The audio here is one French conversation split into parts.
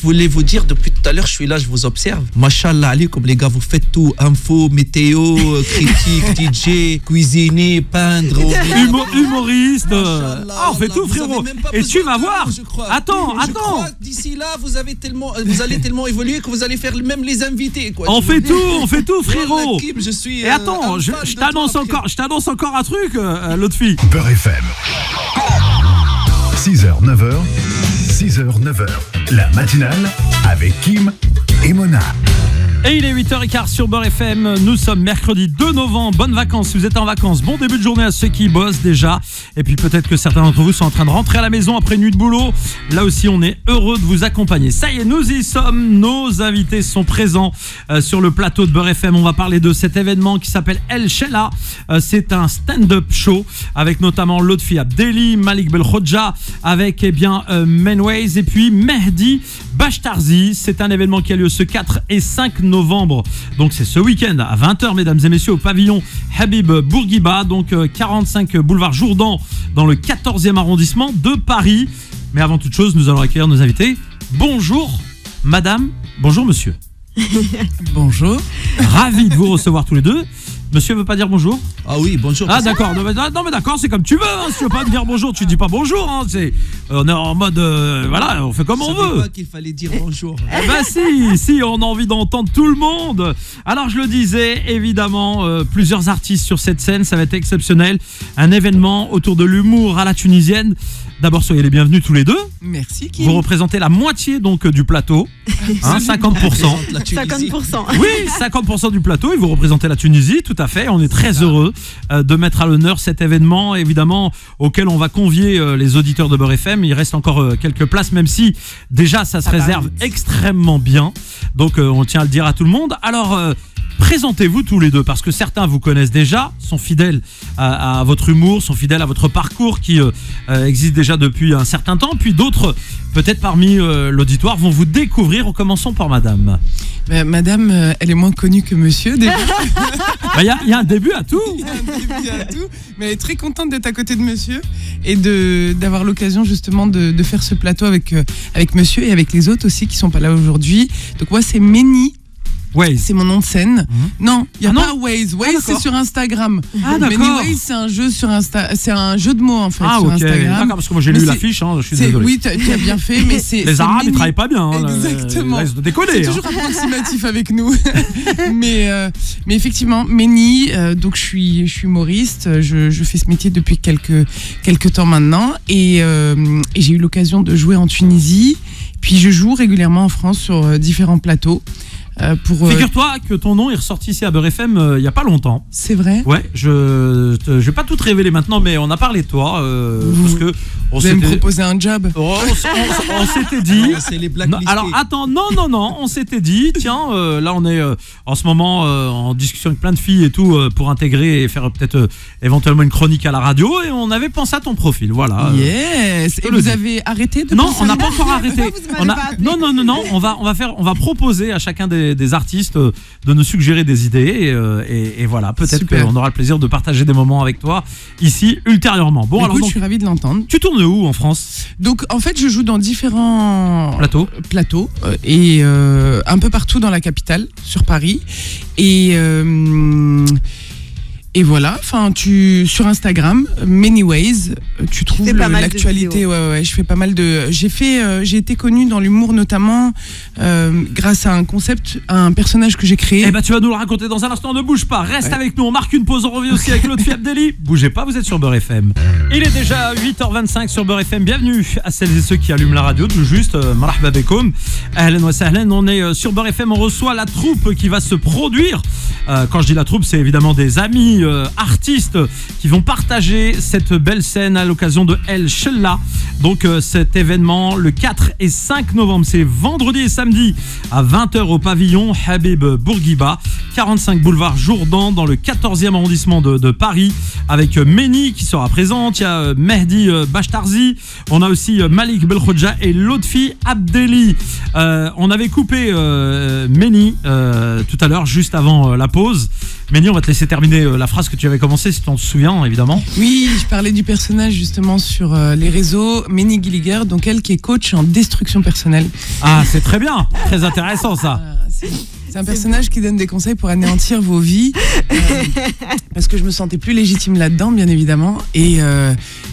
voulais vous dire, depuis tout à l'heure, je suis là, je vous observe. Machallah alaikum, les gars, vous faites tout. Info, météo, critique, DJ, cuisiner, peindre. Humoriste. On fait tout, frérot. Et tu vas voir. Attends. D'ici là, vous allez tellement évoluer que vous allez faire même les invités. Quoi, on fait tout, frérot. Kim, je suis, et attends, je t'annonce encore un truc, l'autre fille. Beurre FM. 6h, 9h. 6h, 9h. La matinale avec Kim et Mona. Et il est 8h15 sur Beurre FM. Nous sommes mercredi 2 novembre. Bonnes vacances si vous êtes en vacances. Bon début de journée à ceux qui bossent déjà. Et puis peut-être que certains d'entre vous sont en train de rentrer à la maison après une nuit de boulot. Là aussi, on est heureux de vous accompagner. Ça y est, nous y sommes. Nos invités sont présents sur le plateau de Beurre FM. On va parler de cet événement qui s'appelle El Chella. C'est un stand-up show avec notamment Lotfi Abdelli, Malik Belkhodja, avec Menways et puis Mehdi Bashtarzi. C'est un événement qui a lieu ce 4 et 5 novembre. Donc c'est ce week-end à 20h, mesdames et messieurs, au pavillon Habib Bourguiba, donc 45 boulevard Jourdan, dans le 14e arrondissement de Paris. Mais avant toute chose, nous allons accueillir nos invités. Bonjour madame, bonjour monsieur. Bonjour. Ravi de vous recevoir tous les deux. Monsieur veut pas dire bonjour? Ah oui, bonjour. Ah d'accord, non mais d'accord, c'est comme tu veux, hein. Si tu veux pas me dire bonjour, tu dis pas bonjour, hein. On est en mode, voilà, on fait comme on veut. Je savais pas qu'il fallait dire bonjour. Si, on a envie d'entendre tout le monde. Alors je le disais, évidemment, plusieurs artistes sur cette scène, ça va être exceptionnel. Un événement autour de l'humour à la tunisienne. D'abord, soyez les bienvenus tous les deux. Merci, Kim. Vous représentez la moitié donc du plateau, hein, 50%. 50%. Oui, 50% du plateau, et vous représentez la Tunisie, tout à fait. On est très heureux de mettre à l'honneur cet événement, évidemment, auquel on va convier les auditeurs de Beurre FM. Il reste encore quelques places, même si déjà ça se réserve extrêmement bien. Donc on tient à le dire à tout le monde. Alors présentez-vous tous les deux, parce que certains vous connaissent déjà, sont fidèles à votre humour, sont fidèles à votre parcours qui existe déjà depuis un certain temps, puis d'autres, peut-être parmi l'auditoire, vont vous découvrir. Commençons par madame. Madame, elle est moins connue que monsieur déjà. Il y a un début à tout. Il y a un début à tout, mais elle est très contente d'être à côté de monsieur et d'avoir l'occasion justement de faire ce plateau avec monsieur et avec les autres aussi qui sont pas là aujourd'hui. Donc moi c'est Meni. Waze. C'est mon nom de scène. Non, il n'y a pas Waze. Waze, c'est sur Instagram. Ah, d'accord. Mais Waze, c'est un jeu sur c'est un jeu de mots en fait sur Instagram. D'accord, parce que moi j'ai lu l'affiche, hein, je suis désolé. Oui, tu as bien fait, mais c'est. Les Arabes, ils travaillent pas bien. Hein, exactement. Ils déconner. C'est toujours approximatif avec nous. mais effectivement, Meni, donc je suis humoriste. Je fais ce métier depuis quelques temps maintenant. Et j'ai eu l'occasion de jouer en Tunisie. Puis je joue régulièrement en France sur différents plateaux. Figure-toi que ton nom est ressorti ici à Beurre FM il n'y a pas longtemps. C'est vrai? Ouais, je vais pas tout te révéler maintenant, mais on a parlé de toi. Parce que vous allez me proposer un job. On s'était dit. C'est les blacklistés. Alors attends, non, on s'était dit, tiens, là on est en ce moment en discussion avec plein de filles et tout pour intégrer et faire peut-être éventuellement une chronique à la radio, et on avait pensé à ton profil, voilà. Yes. Et vous avez arrêté de Non, on n'a pas encore arrêté. Non, on va proposer à chacun des artistes de nous suggérer des idées et voilà, peut-être qu'on aura le plaisir de partager des moments avec toi ici ultérieurement. Bon, alors je suis ravie de l'entendre. Tu tournes où en France? Donc en fait je joue dans différents plateaux et un peu partout dans la capitale, sur Paris, et voilà, enfin sur Instagram, Menways, tu trouves l'actualité. Ouais, je fais pas mal de. J'ai été connue dans l'humour notamment grâce à un concept, un personnage que j'ai créé. Eh ben tu vas nous le raconter dans un instant. Ne bouge pas, reste avec nous. On marque une pause, on revient aussi avec Lotfi Abdelli. Bougez pas, vous êtes sur Beurre FM. Il est déjà 8h25 sur Beurre FM. Bienvenue à celles et ceux qui allument la radio. Tout juste, marhaba bekoum. Ahlan wa sahlan. On est sur Beurre FM. On reçoit la troupe qui va se produire. Quand je dis la troupe, c'est évidemment des amis. Artistes qui vont partager cette belle scène à l'occasion de El Chella. Donc cet événement le 4 et 5 novembre, c'est vendredi et samedi à 20h au pavillon Habib Bourguiba, 45 boulevard Jourdan, dans le 14e arrondissement de Paris, avec Meni qui sera présente. Il y a Mehdi Bashtarzi, on a aussi Malik Belkhodja et Lotfi Abdelli. On avait coupé Meni tout à l'heure, juste avant la pause. Méni, on va te laisser terminer la phrase que tu avais commencée, si tu t'en souviens, évidemment. Oui, je parlais du personnage justement sur les réseaux, Méni Gilliger, donc elle qui est coach en destruction personnelle. Ah, c'est très bien, très intéressant ça. C'est un personnage qui donne des conseils pour anéantir vos vies, parce que je me sentais plus légitime là-dedans, bien évidemment, et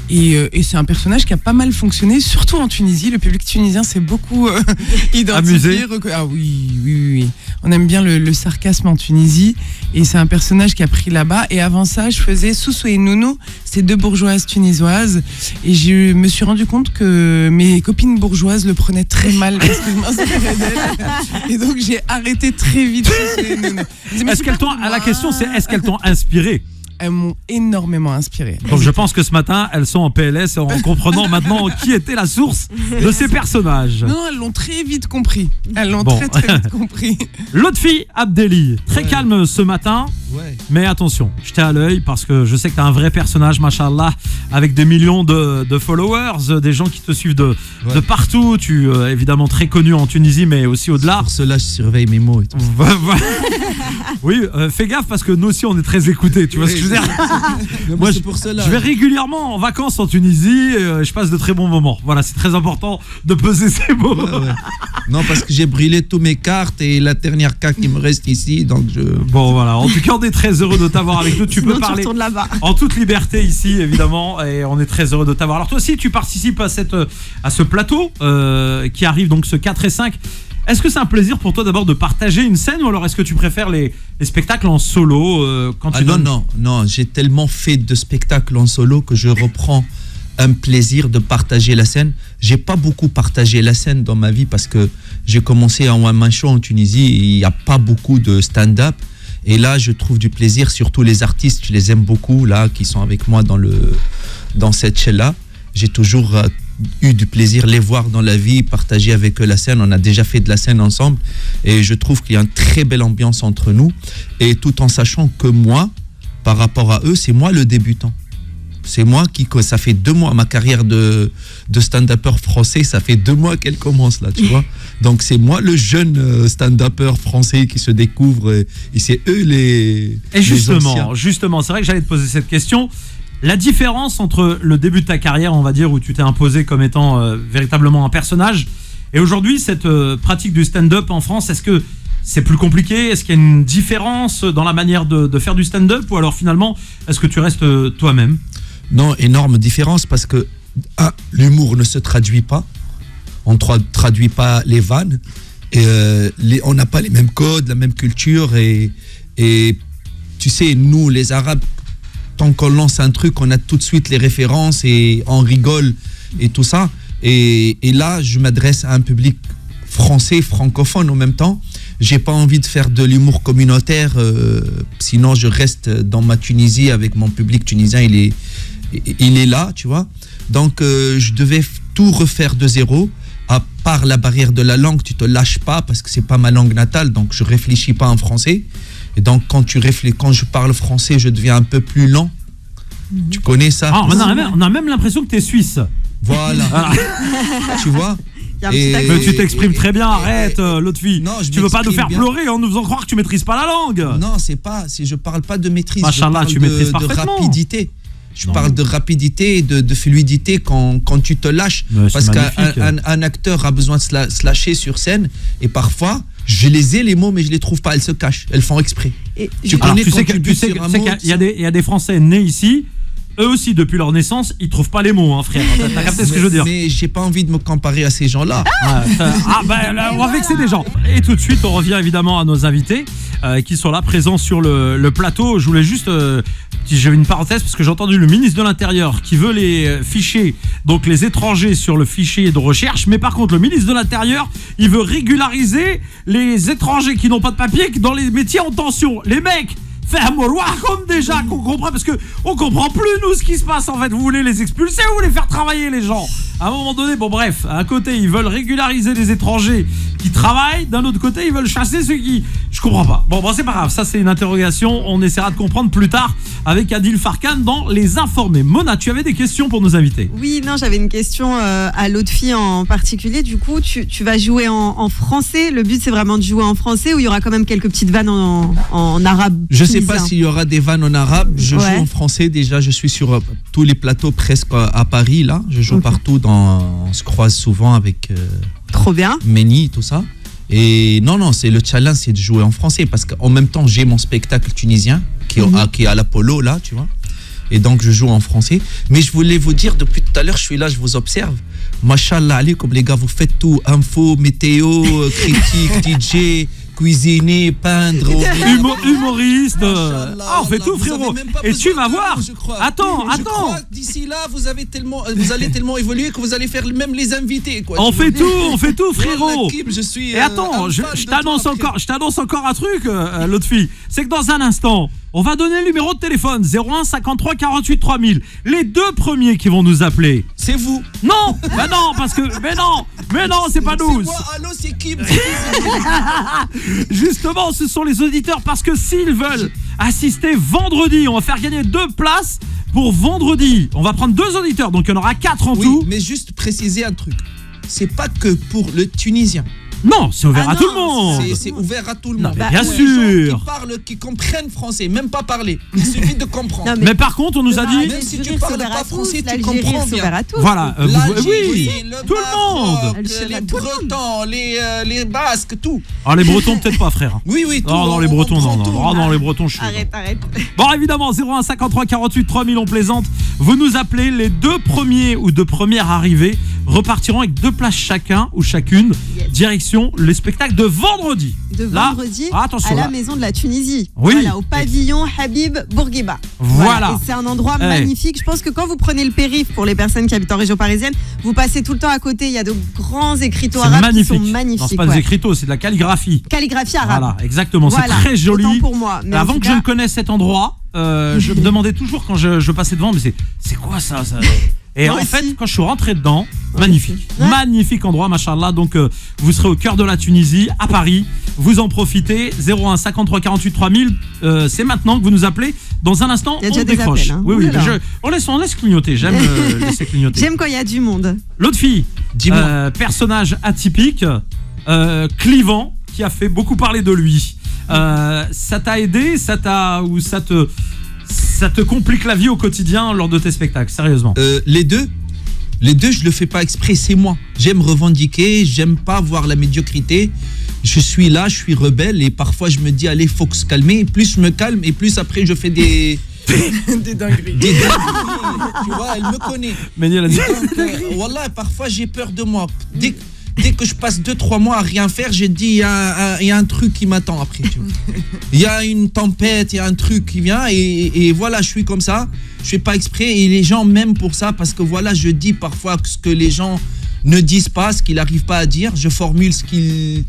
c'est un personnage qui a pas mal fonctionné, surtout en Tunisie. Le public tunisien s'est beaucoup identifié. Ah oui. On aime bien le sarcasme en Tunisie, et c'est un personnage qui a pris là-bas. Et avant ça, je faisais Soussou et Nounou, c'est 2 bourgeoises tunisoises, et je me suis rendu compte que mes copines bourgeoises le prenaient très mal parce que je m'inspirais d'elles, et donc j'ai arrêté très vite Soussou et Nounou. La question c'est est-ce qu'elles t'ont inspiré? Elles m'ont énormément inspiré. Donc je pense que ce matin, elles sont en PLS en comprenant maintenant qui était la source de ces personnages. Non, elles l'ont très vite compris. Très vite compris. L'autre fille, Abdelli, très calme ce matin. Ouais. Mais attention, jetez à l'œil parce que je sais que tu as un vrai personnage, machallah, avec des millions de followers, des gens qui te suivent de partout. Tu es évidemment très connu en Tunisie, mais aussi au-delà. Pour cela, je surveille mes mots et tout. Oui, fais gaffe parce que nous aussi on est très écoutés, tu vois ce que je veux dire. Moi, je vais régulièrement en vacances en Tunisie, et je passe de très bons moments. Voilà, c'est très important de peser ces mots. Ouais. Non, parce que j'ai brûlé tous mes cartes et la dernière carte qui me reste ici, donc je... Bon, voilà, en tout cas, on est très heureux de t'avoir avec nous. Tu peux parler en toute liberté ici, évidemment, et on est très heureux de t'avoir. Alors toi aussi, tu participes à ce plateau qui arrive donc ce 4 et 5. Est-ce que c'est un plaisir pour toi d'abord de partager une scène, ou alors est-ce que tu préfères les spectacles en solo quand tu donnes... Non, j'ai tellement fait de spectacles en solo que je reprends un plaisir de partager la scène. J'ai pas beaucoup partagé la scène dans ma vie parce que j'ai commencé en one man show en Tunisie et il n'y a pas beaucoup de stand-up. Et là, je trouve du plaisir, surtout les artistes, je les aime beaucoup là, qui sont avec moi dans cette chaîne-là. J'ai toujours eu du plaisir les voir dans la vie, partager avec eux la scène. On a déjà fait de la scène ensemble et je trouve qu'il y a une très belle ambiance entre nous, et tout en sachant que moi, par rapport à eux, c'est moi le débutant. C'est moi ça fait 2 mois, ma carrière de stand-upper français, ça fait 2 mois qu'elle commence là, tu vois. Donc c'est moi le jeune stand-upper français qui se découvre, et c'est eux les... Et justement, c'est vrai que j'allais te poser cette question. La différence entre le début de ta carrière, on va dire, où tu t'es imposé comme étant véritablement un personnage, et aujourd'hui, cette pratique du stand-up en France, est-ce que c'est plus compliqué? Est-ce qu'il y a une différence dans la manière de faire du stand-up, ou alors finalement, est-ce que tu restes toi-même? Non, énorme différence, parce que l'humour ne se traduit pas. On ne traduit pas les vannes. Et, on n'a pas les mêmes codes, la même culture. Et tu sais, nous, les Arabes, tant qu'on lance un truc, on a tout de suite les références et on rigole et tout ça. Et là, je m'adresse à un public français, francophone en même temps. J'ai pas envie de faire de l'humour communautaire, sinon je reste dans ma Tunisie avec mon public tunisien, il est là, tu vois. Donc je devais tout refaire de zéro, à part la barrière de la langue. Tu te lâches pas parce que c'est pas ma langue natale, donc je réfléchis pas en français. Et donc quand je parle français, je deviens un peu plus lent. Tu connais ça? On a même l'impression que tu es suisse. Voilà. Tu vois? Mais tu t'exprimes très bien, arrête l'autre fille. Non, tu veux pas nous faire pleurer en nous faisant croire que tu maîtrises pas la langue. Non, je parle pas de maîtrise, Machallah, je parle de rapidité. Je parle de rapidité et de fluidité quand tu te lâches. Parce qu'un acteur a besoin de se lâcher sur scène, et parfois je les ai les mots, mais je les trouve pas, elles se cachent, elles font exprès. Tu sais qu'il y a des Français nés ici. Eux aussi, depuis leur naissance, ils trouvent pas les mots, hein, frère. T'as capté ce que je veux dire? Mais j'ai pas envie de me comparer à ces gens-là. On va vexer des gens. Et tout de suite, on revient évidemment à nos invités qui sont là, présents sur le plateau. Je voulais juste, j'ai une parenthèse parce que j'ai entendu le ministre de l'Intérieur qui veut les ficher, donc les étrangers sur le fichier de recherche. Mais par contre, le ministre de l'Intérieur, il veut régulariser les étrangers qui n'ont pas de papier dans les métiers en tension. Les mecs, comme déjà qu'on comprend, parce que on comprend plus nous ce qui se passe en fait. Vous voulez les expulser ou vous voulez faire travailler les gens? À un moment donné, bon bref, à un côté ils veulent régulariser les étrangers qui travaillent, d'un autre côté ils veulent chasser ceux qui... Je comprends pas. Bon, c'est pas grave. Ça, c'est une interrogation. On essaiera de comprendre plus tard avec Adil Farkan dans Les Informés. Mona, tu avais des questions pour nos invités? Oui, non, j'avais une question à l'autre fille en particulier. Du coup, tu vas jouer en français. Le but, c'est vraiment de jouer en français ou il y aura quand même quelques petites vannes en arabe? Je sais pas s'il y aura des vannes en arabe. Je Ouais. joue en français déjà. Je suis sur tous les plateaux presque à Paris là. Je joue partout. On se croise souvent avec Trop bien. Meni, tout ça. Et non, c'est le challenge, c'est de jouer en français parce qu'en même temps j'ai mon spectacle tunisien qui est à l'Apollo là, tu vois. Et donc je joue en français. Mais je voulais vous dire, depuis tout à l'heure, je suis là, je vous observe. Machallah alaikum les gars, vous faites tout, info, météo, critique, DJ, cuisiner, peindre, Humoriste. Machallah, On fait tout, vous avez frérot. même pas Et besoin tu vas de voir. nous, je crois. Attends. Je crois que d'ici là, vous allez tellement évoluer que vous allez faire même les invités, quoi. On Tu fait vois. tout, frérot. Wallah, Kim, je suis, Et attends, un je fan de t'annonce toi, encore, un truc, l'autre fille. C'est que dans un instant, on va donner le numéro de téléphone 01 53 48 3000. Les deux premiers qui vont nous appeler. C'est vous. Non, mais non, c'est pas nous. C'est moi, allô, c'est Kim. Justement, ce sont les auditeurs parce que s'ils veulent assister vendredi, on va faire gagner 2 places pour vendredi. On va prendre 2 auditeurs, donc il y en aura 4 en Oui, tout. mais juste préciser un truc. C'est pas que pour le Tunisien. Non, c'est ouvert à non, tout le monde. C'est ouvert à tout le Non, monde. mais bien Tous les sûr. gens qui parlent, qui comprennent français, même pas parler. Il suffit de comprendre. Non, Mais par contre, on nous a dit. Même si tu L'Algérie, parles c'est ouvert pas à tous, français, tu l'Algérie, comprends c'est bien. ouvert à tous. Voilà, L'Algérie, oui, le tout le monde. Maroc, Elle les tout le monde. Bretons, les Basques, tout. Ah, les Bretons, peut-être pas, frère. Oui, tout. Non, les on Bretons, prend non. tout. Ah, non, les Bretons, je suis. Arrête. Bon, évidemment, 01 53 48 3000, on plaisante. Vous nous appelez, les 2 premiers ou 2 premières arrivées repartiront avec 2 places chacun ou chacune. Yes. Direction les spectacles de vendredi. De Là, vendredi attention, à la là. maison de la Tunisie. Oui. Voilà, au pavillon Habib Bourguiba. Voilà. Et c'est un endroit Ouais. magnifique. Je pense que quand vous prenez le périph' pour les personnes qui habitent en région parisienne, vous passez tout le temps à côté. Il y a de grands écriteaux C'est arabes magnifique. qui sont magnifiques. Non, c'est pas des écriteaux, c'est de la calligraphie. Calligraphie arabe. Voilà, exactement. Voilà, C'est très joli. autant pour moi. Mais en Avant tout que cas, je ne connaisse cet endroit, je me demandais toujours quand je passais devant, mais c'est quoi ça Et Moi en fait, aussi. quand je suis rentré dedans, magnifique. Ouais. Magnifique endroit, machallah. Donc, vous serez au cœur de la Tunisie, à Paris. Vous en profitez. 01 53 48 3000. C'est maintenant que vous nous appelez. Dans un instant, Il y a on déjà des décroche. appels, hein. Oui, Ouh là là. on laisse clignoter. J'aime laisser clignoter. j'aime quand il y a du monde. L'autre fille, Dis-moi. personnage atypique, clivant, qui a fait beaucoup parler de lui. Ça t'a aidé, ça te complique la vie au quotidien lors de tes spectacles, sérieusement? Les deux, je le fais pas exprès, c'est moi. J'aime revendiquer, j'aime pas voir la médiocrité. Je suis là, je suis rebelle et parfois je me dis allez, faut que se calmer. Et plus je me calme et plus après je fais des Des dingueries. Tu vois, elle me connaît. Mais elle a dit. Donc, wallah, parfois j'ai peur de moi. Dès que je passe 2-3 mois à rien faire, j'ai dit il y a un truc qui m'attend après. tu vois. Il y a une tempête, il y a un truc qui vient et voilà, je suis comme ça. Je fais pas exprès et les gens m'aiment pour ça parce que voilà, je dis parfois ce que les gens ne disent pas, ce qu'ils n'arrivent pas à dire. Je formule ce qui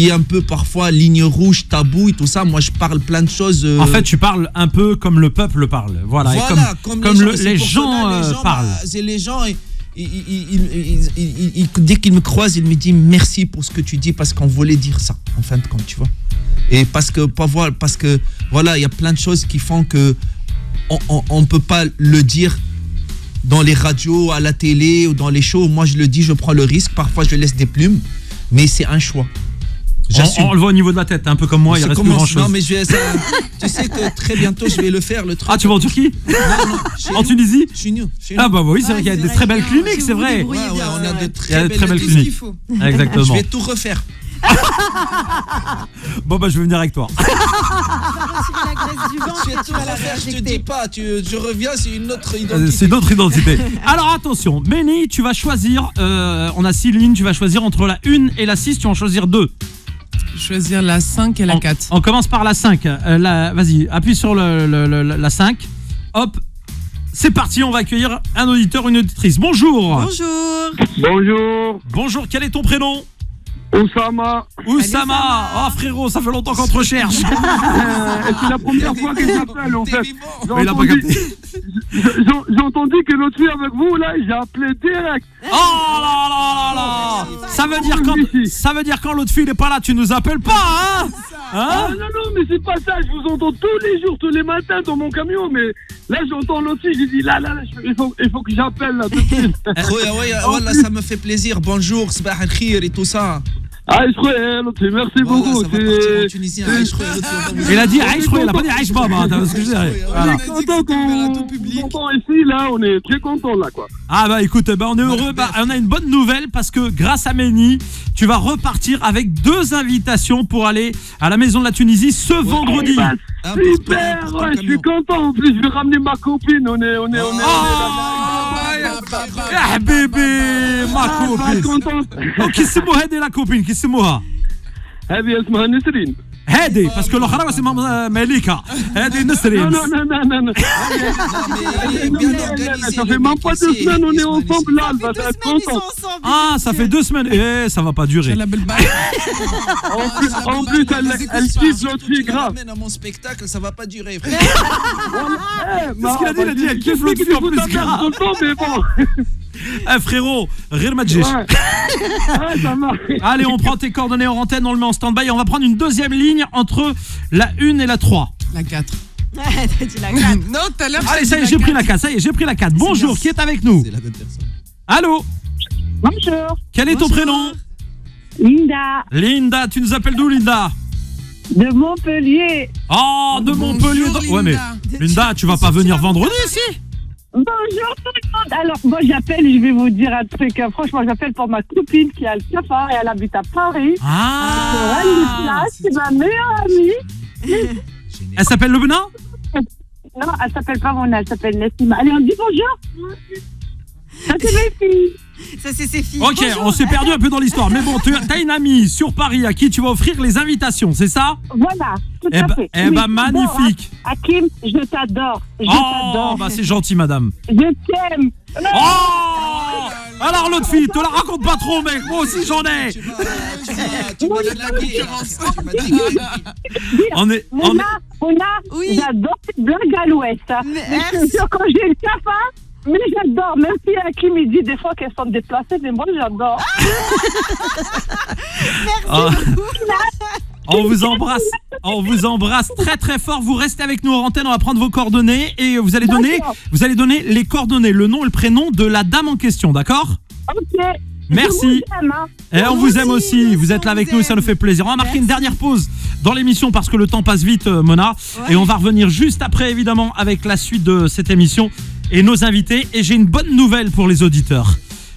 est un peu parfois ligne rouge, tabou et tout ça. Moi, je parle plein de choses. En fait, tu parles un peu comme le peuple parle. Voilà, et comme les gens parlent. C'est les gens. Dès qu'ils me croisent, ils me disent merci pour ce que tu dis parce qu'on voulait dire ça, en fin de compte, tu vois. Et parce que voilà, il y a plein de choses qui font que on peut pas le dire dans les radios, à la télé ou dans les shows. Moi, je le dis, je prends le risque. Parfois, je laisse des plumes, mais c'est un choix. On le voit au niveau de la tête, un peu comme moi, il reste plus grand chose. Non, mais tu sais que très bientôt, je vais le faire, le truc. Ah, tu vas en Turquie? Non, En Tunisie? Je suis nul. Ah bah oui, c'est vrai qu'il y a des très belles cliniques, c'est vrai. Ouais, on a de Il y a très de très belles belles cliniques. faut. Je Exactement. vais tout refaire. Bon bah je vais venir avec toi. Retirer la graisse du ventre Je vais et tu tout vas la refaire, je te dis réinjecter. pas. Je reviens, c'est une autre identité. C'est d'autres identités. Alors attention, Meni, tu vas choisir, on a 6 lignes, tu vas choisir entre la 1 et la 6, tu vas en choisir 2. Choisir la 5 et la 4. On commence par la 5. Vas-y, appuie sur la 5. Hop, c'est parti, on va accueillir un auditeur, une auditrice. Bonjour. Bonjour. Bonjour, quel est ton prénom? Oussama, Oussama. Oh frérot, ça fait longtemps qu'on te recherche. c'est la première fois que j'appelle en T'es fait. vivant. Il a pas capté. J'ai entendu que l'autre fille avec vous là, j'ai appelé direct. Oh là là là là. Ça veut dire quand l'autre fille n'est pas là, tu nous appelles pas, hein? Ah non, mais c'est pas ça. Je vous entends tous les jours, tous les matins dans mon camion. Mais là, j'entends l'autre fille. J'ai dit là, il faut que j'appelle là tout de suite. Voilà, ça me fait plaisir. Bonjour, sabah al-khir et tout ça. Ah, je crois, l'autre fille, merci beaucoup. Ça va partir en tunisien. Il a dit Aïch, il a pas dit Aïch Baba. T'as ce que je dirais. On est content qu'on entend ici, là. On est très content là, quoi. Ah bah écoute, on est heureux. On a une bonne nouvelle parce que grâce à Méni, tu vas repartir avec 2 invitations pour aller à la maison de la Tunisie ce vendredi. Bah, super, ouais, je suis content. En plus, je vais ramener ma copine. On est Ah bébé, ma copine. Qui c'est moi la copine? Qui c'est moi? هذه اسمها نسرين. هادي باسكو الاخرى اسمها مليكه. هادي نسرين. Non. Ça fait même pas 2 semaines, on est ensemble là. Elle va être contente. Ah, ça fait 2 semaines. Eh, ça va pas durer. En plus, elle kiffe l'autre fille grave. À mon spectacle, ça va pas durer, frère. Qu'est-ce qu'il a dit? Il a dit elle kiffe l'autre fille en plus grave. Mais bon. Eh frérot, rire ma djèche. Ouais, ça marche. Allez, on prend tes coordonnées en antenne, on le met en stand-by et on va prendre une deuxième ligne entre la 1 et la 3. La 4. T'as dit la 4. Non, tout à l'heure. Allez, ça y est, j'ai pris la 4. Ça y est, j'ai pris la 4. Bonjour, qui est avec nous? C'est la même personne. Allô? Bonjour. Quel est ton prénom? Linda, Linda, tu nous appelles d'où, Linda? de Montpellier. Oh, de Montpellier. Bonjour, Ouais, mais Linda, tu vas pas venir vendredi ici? Bonjour tout le monde. Alors, moi j'appelle, je vais vous dire un truc. Franchement, j'appelle pour ma copine qui a le cafard et elle habite à Paris. Ah, C'est ma meilleure amie. elle s'appelle Lubna? Non, elle s'appelle pas Mona, elle s'appelle Nessima. Allez, on dit bonjour. Ça, c'est mes filles. Ça, c'est ses filles. Ok, Bonjour. on s'est perdu un peu dans l'histoire. Mais bon, t'as une amie sur Paris à qui tu vas offrir les invitations, c'est ça? Voilà, tout Eh à bah, fait. eh bah, magnifique. Hakim, je t'adore. Je Oh, t'adore. bah c'est gentil, madame. Je t'aime. Oh! Alors l'autre fille, te la raconte pas trop, mec. Moi aussi j'en ai. Tu m'as donné la concurrence. Tu m'as donné la- On est. Mona, Oui. j'adore tes blagues à l'ouest. Mais Mais je te jure, quand j'ai le cafard, mais j'adore. Même si Hakim il dit des fois qu'elles sont déplacées, mais moi j'adore. Ah. On vous embrasse. On vous embrasse très très fort. Vous restez avec nous en antenne. On va prendre vos coordonnées et vous allez donner les coordonnées, le nom et le prénom de la dame en question, d'accord? Ok. Merci. Je vous aime, hein. Et on vous aime aussi. Vous êtes là on avec vous nous et ça aime. nous fait plaisir. On va marquer une Merci. dernière pause dans l'émission parce que le temps passe vite, Mona. Ouais. Et on va revenir juste après, évidemment, avec la suite de cette émission et nos invités. Et j'ai une bonne nouvelle pour les auditeurs.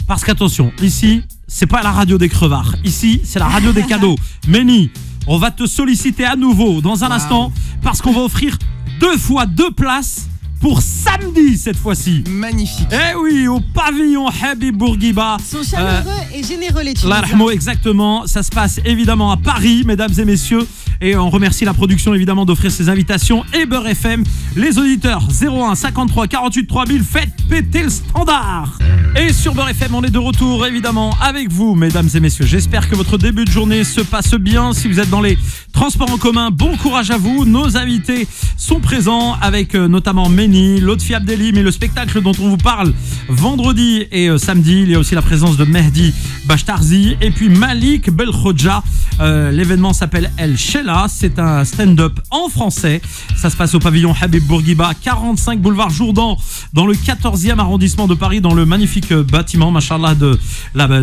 Parce qu'attention, ici, c'est pas la radio des crevards. Ici, c'est la radio des cadeaux. Méni, on va te solliciter à nouveau dans un instant parce qu'on va offrir 2 fois 2 places pour samedi cette fois-ci. Magnifique. Eh oui, au pavillon Habib Bourguiba. Ils sont chaleureux et généreux, les Tunisiens. L'arhmo, exactement. Ça se passe évidemment à Paris, mesdames et messieurs. Et on remercie la production évidemment d'offrir ces invitations. Et Beurre FM, les auditeurs 01 53 48 3000, faites péter le standard. Et sur Beurre FM, on est de retour évidemment avec vous, mesdames et messieurs. J'espère que votre début de journée se passe bien. Si vous êtes dans les transports en commun, bon courage à vous. Nos invités sont présents avec notamment Méni, Lotfi Abdelli, mais le spectacle dont on vous parle vendredi et samedi, il y a aussi la présence de Mehdi Bachtarzi et puis Malik Belkhodja. L'événement s'appelle El Shella, c'est un stand-up en français. Ça se passe au pavillon Habib Bourguiba, 45 boulevard Jourdan, dans le 14e arrondissement de Paris, dans le magnifique bâtiment, machallah,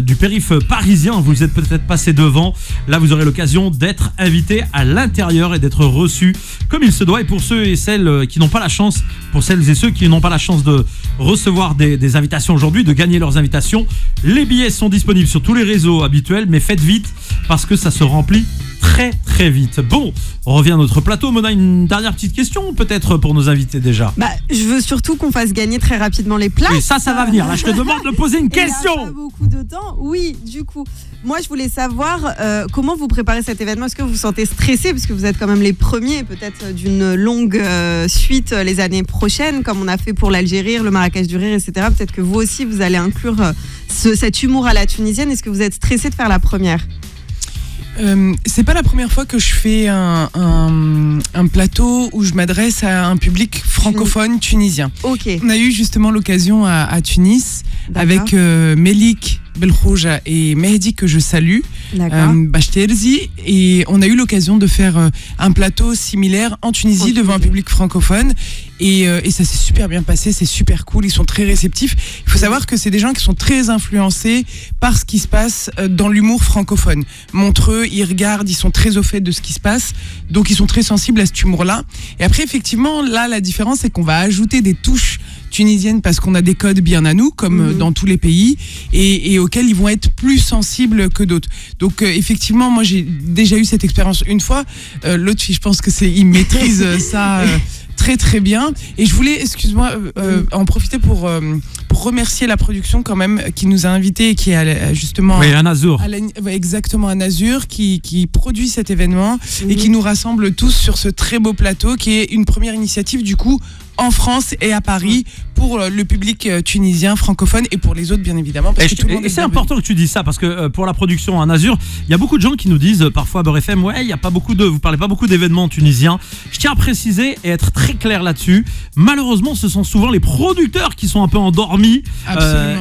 du périph' parisien. Vous êtes peut-être passé devant. Là, vous aurez l'occasion d'être invité à l'intérieur et d'être reçu comme il se doit. Et pour ceux et celles qui n'ont pas la chance, pour celles et ceux qui n'ont pas la chance de recevoir des invitations aujourd'hui, de gagner leurs invitations, les billets sont disponibles sur tous les réseaux habituels, mais faites vite parce que ça se remplit très très vite. Bon, on revient à notre plateau. Mona, une dernière petite question peut-être pour nos invités déjà. Bah, je veux surtout qu'on fasse gagner très rapidement les places. Oui, ça va venir. Là, je te demande de poser une Il y a question. pas beaucoup de temps. Oui, du coup, moi je voulais savoir comment vous préparez cet événement. Est-ce que vous vous sentez stressé parce que vous êtes quand même les premiers, peut-être d'une longue suite les années prochaines, comme on a fait pour l'Algérie, le Marrakech du Rire, etc. Peut-être que vous aussi vous allez inclure cet humour à la tunisienne. Est-ce que vous êtes stressé de faire la première? C'est pas la première fois que je fais un plateau où je m'adresse à un public francophone tunisien. Ok. On a eu justement l'occasion à Tunis D'accord. avec Melik Belkhouja et Mehdi que je salue, D'accord. Bachterzi, et on a eu l'occasion de faire un plateau similaire en Tunisie devant un public francophone et ça s'est super bien passé, c'est super cool, ils sont très réceptifs. Il faut savoir que c'est des gens qui sont très influencés par ce qui se passe dans l'humour francophone. Montreux, ils regardent, ils sont très au fait de ce qui se passe, donc ils sont très sensibles à cet humour-là. Et après, effectivement, là, la différence, c'est qu'on va ajouter des touches tunisiennes parce qu'on a des codes bien à nous, comme dans tous les pays, et auxquels ils vont être plus sensibles que d'autres. Donc, effectivement, moi, j'ai déjà eu cette expérience une fois. L'autre fille, je pense que il maîtrise ça très très bien. Et je voulais, excuse-moi, en profiter pour remercier la production quand même qui nous a invités et qui est justement Oui, à Nazur. exactement à Nazur qui produit cet événement et qui nous rassemble tous sur ce très beau plateau qui est une première initiative du coup en France et à Paris pour le public tunisien francophone et pour les autres bien évidemment parce que tout le monde et c'est important que tu dis ça parce que pour la production à Nazur, il y a beaucoup de gens qui nous disent parfois Beurre FM, ouais, il y a pas beaucoup vous parlez pas beaucoup d'événements tunisiens. Je tiens à préciser et être très clair là-dessus. Malheureusement, ce sont souvent les producteurs qui sont un peu endormis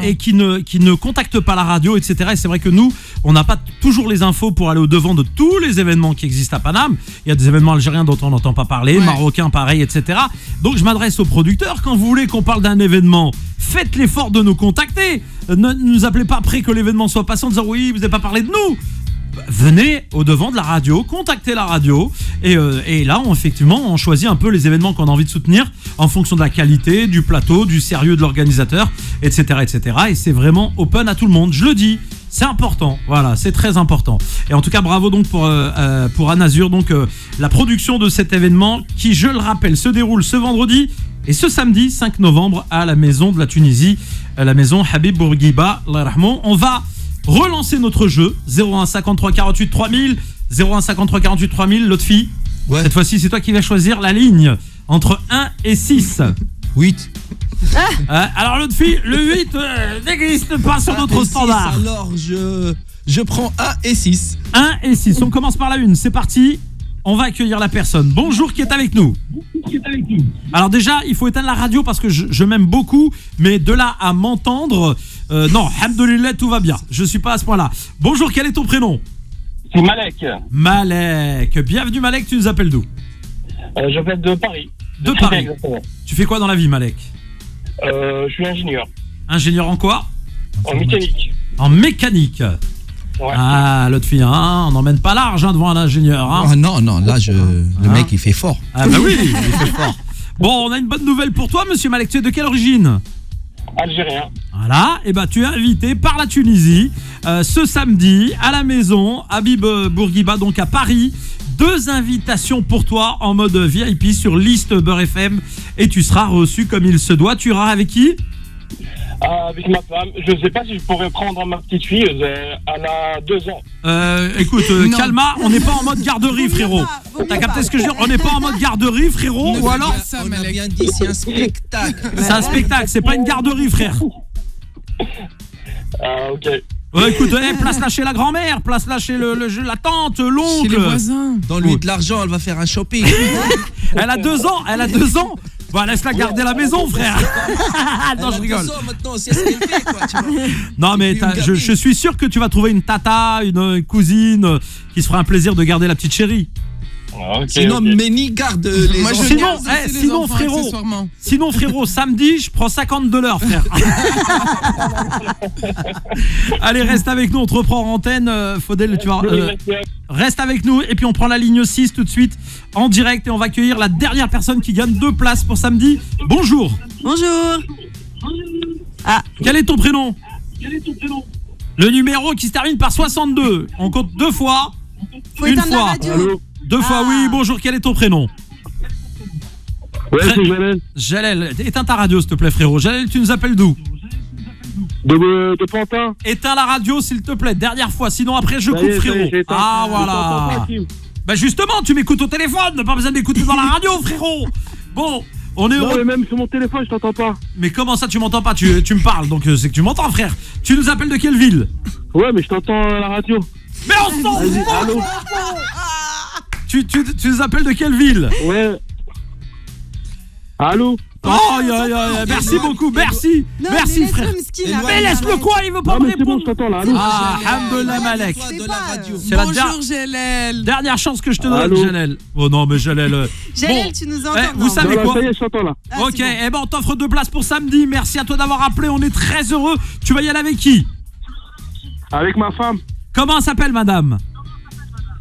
et qui ne contactent pas la radio, etc. Et c'est vrai que nous, on n'a pas toujours les infos pour aller au devant de tous les événements qui existent à Paname. Il y a des événements algériens dont on n'entend pas parler, marocains pareil, etc. Donc je m'adresse aux producteurs, quand vous voulez qu'on parle d'un événement, faites l'effort de nous contacter. Ne nous appelez pas après que l'événement soit passé en disant oui, vous n'avez pas parlé de nous. Venez au devant de la radio, contactez la radio et là on choisit un peu les événements qu'on a envie de soutenir en fonction de la qualité, du plateau, du sérieux de l'organisateur, etc. et c'est vraiment open à tout le monde, je le dis. C'est important, voilà, c'est très important. Et en tout cas, bravo donc pour Anazur, donc la production de cet événement qui, je le rappelle, se déroule ce vendredi et ce samedi 5 novembre à la Maison de la Tunisie, à la Maison Habib Bourguiba, Allah rahmou. On va relancer notre jeu, 01 53 48 3000, 01 53 48 3000, l'autre fille. Ouais. Cette fois-ci, c'est toi qui vas choisir la ligne entre 1 et 6. 8. Alors l'autre fille, le 8 n'existe pas sur notre standard. Alors je prends 1 et 6. 1 et 6, on commence par la 1, c'est parti. On va accueillir la personne. Bonjour, qui est avec nous? Alors déjà, il faut éteindre la radio parce que je m'aime beaucoup, mais de là à m'entendre, non, alhamdoulilah, tout va bien. Je suis pas à ce point-là. Bonjour, quel est ton prénom? C'est Malek. Malek, bienvenue Malek, tu nous appelles d'où? J'appelle de Paris. De Paris. Exactement. Tu fais quoi dans la vie, Malek? Je suis ingénieur. Ingénieur en quoi? En mécanique. En mécanique. Ouais. Ah, l'autre fille, hein, on n'emmène pas large devant un ingénieur. Hein. Ah non, là, le mec, il fait fort. Ah bah oui, il fait fort. Bon, on a une bonne nouvelle pour toi, monsieur Malek. Tu es de quelle origine? Algérien. Voilà, et bah tu es invité par la Tunisie ce samedi à la Maison Habib Bourguiba, donc à Paris. 2 invitations pour toi en mode VIP sur liste Beurre FM et tu seras reçu comme il se doit. Tu iras avec qui? Avec ma femme. Je ne sais pas si je pourrais prendre ma petite fille. Elle a 2 ans. Écoute, calma, on n'est pas en mode garderie, frérot. T'as capté ce que je veux dire? On n'est pas en mode garderie, frérot. Ou alors on a bien dit, c'est un spectacle. C'est un spectacle, c'est pas une garderie, frère. Ok. Écoute, place-la chez la grand-mère, place-la chez la tante, l'oncle. Chez les voisins. Donne-lui de l'argent, elle va faire un shopping. Elle a 2 ans. Bah, laisse-la garder la maison, frère. Non, je rigole. Maintenant, c'est ce qu'elle fait, quoi, tu vois. Non, mais je suis sûr que tu vas trouver une tata, une cousine qui se fera un plaisir de garder la petite chérie. Okay, sinon, Méni garde les enfants. Sinon, frérot, samedi, je prends 50 de l'heure, frère. Allez, reste avec nous, on te reprend en antenne. Faudel, tu vas... reste avec nous et puis on prend la ligne 6 tout de suite en direct et on va accueillir la dernière personne qui gagne 2 places pour samedi. Bonjour. Bonjour. Ah. Quel est ton prénom? Le numéro qui se termine par 62. On compte 2 fois. Faut une éteindre fois. la radio. 2 fois, oui. Bonjour, quel est ton prénom? Ouais, c'est Jalel. Jalel, éteins ta radio s'il te plaît, frérot. Jalel, tu nous appelles d'où? De Pantin. Éteins la radio s'il te plaît, dernière fois, sinon après je coupe, frérot. Ah voilà. Bah justement, tu m'écoutes au téléphone, pas besoin d'écouter dans la radio, frérot. Bon, on est... Non, mais même sur mon téléphone, je t'entends pas. Mais comment ça tu m'entends pas? Tu me parles, donc c'est que tu m'entends, frère. Tu nous appelles de quelle ville? Ouais, mais je t'entends à la radio. Mais on s'en fout. Allô. Tu nous appelles de quelle ville? Ouais. Allô. Merci beaucoup, merci. Non, Merci, mais frère. laisse-le, Mskin, Mais laisse-le quoi, il veut pas Non, me mais c'est bon, répondre. je t'entends là. Allô Ah, Alhamdoulilah Malek. De la radio. C'est la Bonjour Jalel. dernière chance que je te donne, Allô Jalel. Oh non, mais Jalel. Jalel, Bon. tu nous entends? Vous non. savez Voilà, quoi ça y est, je t'entends là. Ah, Ok, c'est bon. on t'offre 2 places pour samedi. Merci à toi d'avoir appelé. On est très heureux. Tu vas y aller avec qui? Avec ma femme, Comment s'appelle madame?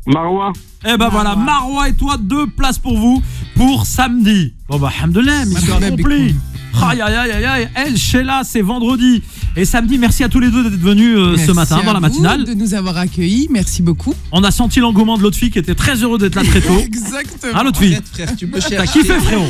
Marwa. Eh ben voilà, Marwa et toi, 2 places pour vous pour samedi. Bon bah, alhamdoulilah, mission accomplie. Aïe aïe aïe aïe, elle, Sheila, c'est vendredi. Et samedi, merci à tous les deux d'être venus ce matin dans la matinale. De nous avoir accueillis, merci beaucoup. On a senti l'engouement de l'autre fille qui était très heureux d'être là très tôt. Exactement. Hein, l'autre fille? Arrête, frère, tu peux chercher. T'as kiffé, frérot?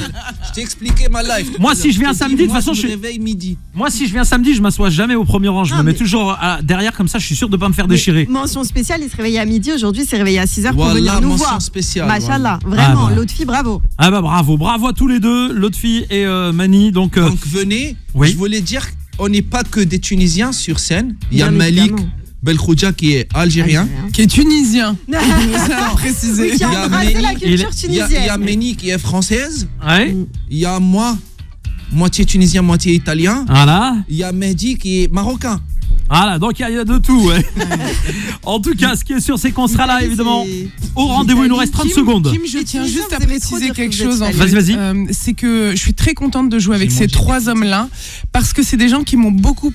Je t'ai expliqué ma life. Moi, si je viens samedi, de toute façon, je je me suis- réveille midi. Moi, si je viens samedi, je m'assois jamais au premier rang. Je Ah, me mets mais- toujours derrière, comme ça, je suis sûr de pas me faire Mais déchirer. mention spéciale, il se réveillait à midi. Aujourd'hui, il s'est réveillé à 6h pour Voilà, venir nous mention voir. spéciale. Machallah, vraiment, Ah, bah. l'autre fille, bravo. Ah bah bravo à tous les deux, l'autre fille et Mani. Donc, Donc venez. Oui. Je voulais dire, on n'est pas que des Tunisiens sur scène. Il y a Bien Malik évidemment. Belkhouja qui est algérien. Qui est tunisien. Ça a précisé. Oui, qui a Il y a embrassé la Méni- culture Il y a tunisienne. Méni qui est française. ouais, Il y a moi, moitié tunisien, moitié italien. voilà. Il y a Mehdi qui est marocain. Voilà, donc il y a de tout, ouais. En tout cas, ce qui est sûr, c'est qu'on sera là, Italie, évidemment, c'est- au rendez-vous. Il nous reste 30 secondes. Kim, je Les tiens Tunisiens, juste à vous aimez trop préciser dire que quelque vous êtes chose. En fait. Vas-y, vas-y. C'est que je suis très contente de jouer avec J'ai ces mangé 3 hommes-là parce que c'est des gens qui m'ont beaucoup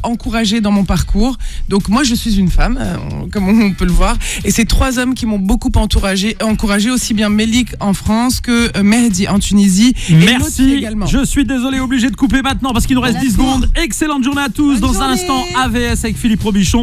encouragée dans mon parcours. Donc moi, je suis une femme, comme on peut le voir, et ces 3 hommes qui m'ont beaucoup encouragée aussi bien Melik en France que Mehdi en Tunisie. Et l'autre Merci. également. Je suis désolé, obligé de couper maintenant parce qu'il nous reste 10 secondes. Excellente journée à tous. Bonne Dans un journée. instant, AVS avec Philippe Robichon.